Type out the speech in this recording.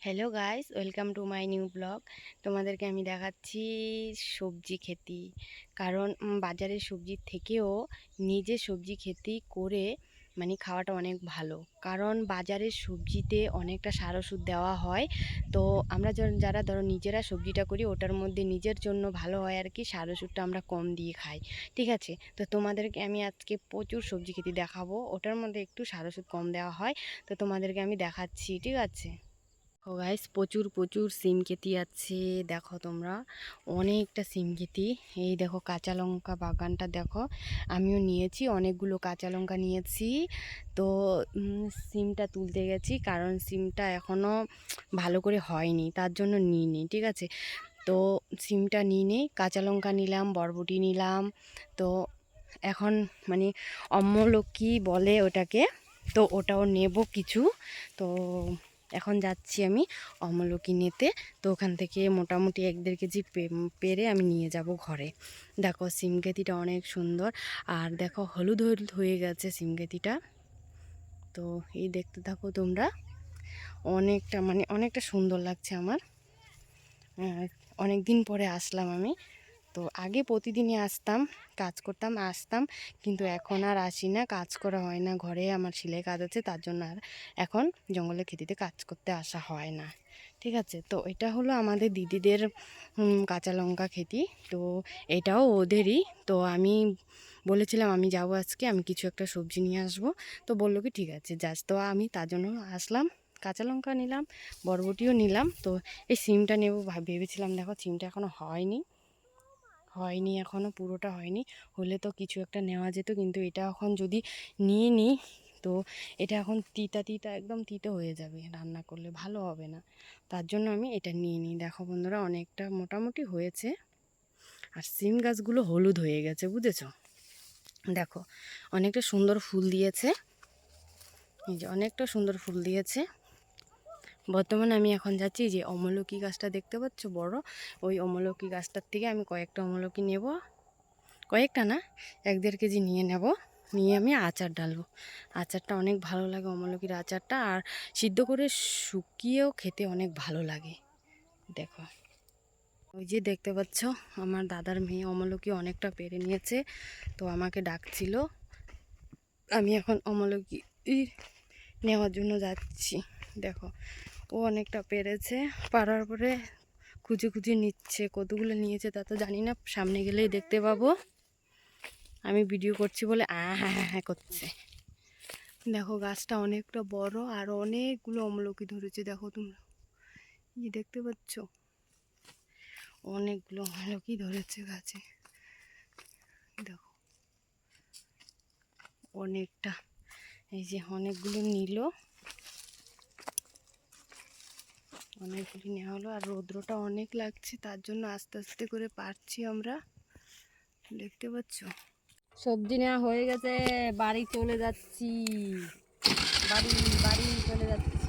Hello guys, welcome to my new blog. তোমাদেরকে আমি দেখাচ্ছি সবজি খেতি। কারণ বাজারের সবজির থেকেও নিজে সবজি খেতি করে মানে খাওয়াটা অনেক ভালো। কারণ বাজারের সবজিতে অনেকটা সার ওষুধ দেওয়া হয়। তো আমরা যারা ধরো নিজেরা সবজিটা করি, ওটার মধ্যে নিজের জন্য ভালো হয় আর কি, সার ওষুধটা আমরা কম দিয়ে খাই। ঠিক আছে, তো তোমাদেরকে আমি আজকে প্রচুর সবজি খেতি দেখাবো, ওটার মধ্যে একটু সার ওষুধ কম দেওয়া হয়। তো তোমাদেরকে আমি দেখাচ্ছি, ঠিক আছে। ও গাইস, প্রচুর প্রচুর সিম কেতি আছে। দেখো তোমরা, অনেকটা সিম কেতি। এই দেখো কাঁচা লঙ্কা বাগানটা দেখো, আমিও নিয়েছি, অনেকগুলো কাঁচা লঙ্কা নিয়েছি। তো সিমটা তুলতে গেছি, কারণ সিমটা এখনও ভালো করে হয়নি, তার জন্য নিইনি। ঠিক আছে, তো সিমটা নিয়ে নিই, কাঁচা লঙ্কা নিলাম, বরবটি নিলাম। তো এখন মানে অম্মলক্ষ্মী বলে ওটাকে, তো ওটাও নেব কিছু। তো এখন যাচ্ছি আমি অমলকি নিতে। তো ওখান থেকে মোটামুটি 1-1.5 কেজি পেরে আমি নিয়ে যাব ঘরে। দেখো সিমকেতিটা অনেক সুন্দর, আর দেখো হলুদ হলুদ হয়ে গেছে সিমকেতিটা। তো এই দেখতে থাকো তোমরা, অনেকটা মানে অনেকটা সুন্দর লাগছে আমার। অনেক দিন পরে আসলাম আমি। তো আগে প্রতিদিনই আসতাম, কাজ করতাম, আসতাম, কিন্তু এখন আর আসি না, কাজ করা হয় না, ঘরে আমার সেলাই কাজ আছে, তার জন্য আর এখন জঙ্গলের খেতিতে কাজ করতে আসা হয় না। ঠিক আছে, তো এটা হলো আমাদের দিদিদের কাঁচা লঙ্কা খেতি। তো এটাও ওদেরই। তো আমি বলেছিলাম আমি যাব আজকে, আমি কিছু একটা সবজি নিয়ে আসবো। তো বললো কি ঠিক আছে যাস। তো আমি তার জন্য আসলাম, কাঁচা লঙ্কা নিলাম, বরবটিও নিলাম। তো এই সিমটা নেব ভেবেছিলাম, দেখো সিমটা এখনও হয়নি এখনও, পুরোটা হয়নি। হলে তো কিছু একটা নেওয়া যেত, কিন্তু এটা এখন যদি নিয়ে নিই তো এটা এখন তিতা তিতা, একদম তিতো হয়ে যাবে, রান্না করলে ভালো হবে না। তার জন্য আমি এটা নিয়ে নিই। দেখো বন্ধুরা, অনেকটা মোটামুটি হয়েছে। আর সিম গাছগুলো হলুদ হয়ে গেছে, বুঝেছো? দেখো অনেকটা সুন্দর ফুল দিয়েছে, এই যে অনেকটা সুন্দর ফুল দিয়েছে। বর্তমানে আমি এখন যাচ্ছি, যে অমলকি গাছটা দেখতে পাচ্ছ বড়, ওই অমলকি গাছটার থেকে আমি কয়েকটা অমলকি নেব, কয়েকটা না, 1-1.5 কেজি নিয়ে নেব। নিয়ে আমি আচার ডালবো। আচারটা অনেক ভালো লাগে অমলকির আচারটা, আর সিদ্ধ করে শুকিয়েও খেতে অনেক ভালো লাগে। দেখো ওই যে দেখতে পাচ্ছ, আমার দাদার মেয়ে অমলকি অনেকটা পেরে নিয়েছে, তো আমাকে ডাকছিল। আমি এখন অমলকি নেওয়ার জন্য যাচ্ছি। দেখো ও অনেকটা পেরেছে, পারার পরে খুঁজে খুঁজে নিচ্ছে, কতগুলো নিয়েছে তা তো জানি না, সামনে গেলেই দেখতে পাবো। আমি ভিডিও করছি বলে হ্যাঁ হ্যাঁ হ্যাঁ করছে। দেখো গাছটা অনেকটা বড়, আর অনেকগুলো অমলকি ধরেছে। দেখো তোমরা, এই দেখতে পাচ্ছ, অনেকগুলো অমলকি ধরেছে গাছে। দেখো অনেকটা, এই যে অনেকগুলো নিল, অনেকগুলি নেওয়া হলো। আর রৌদ্রটা অনেক লাগছে, তার জন্য আস্তে আস্তে করে পারছি আমরা, দেখতে পাচ্ছ। সবজি নেওয়া হয়ে গেছে, বাড়ি চলে যাচ্ছি, বাড়ি বাড়ি চলে যাচ্ছি।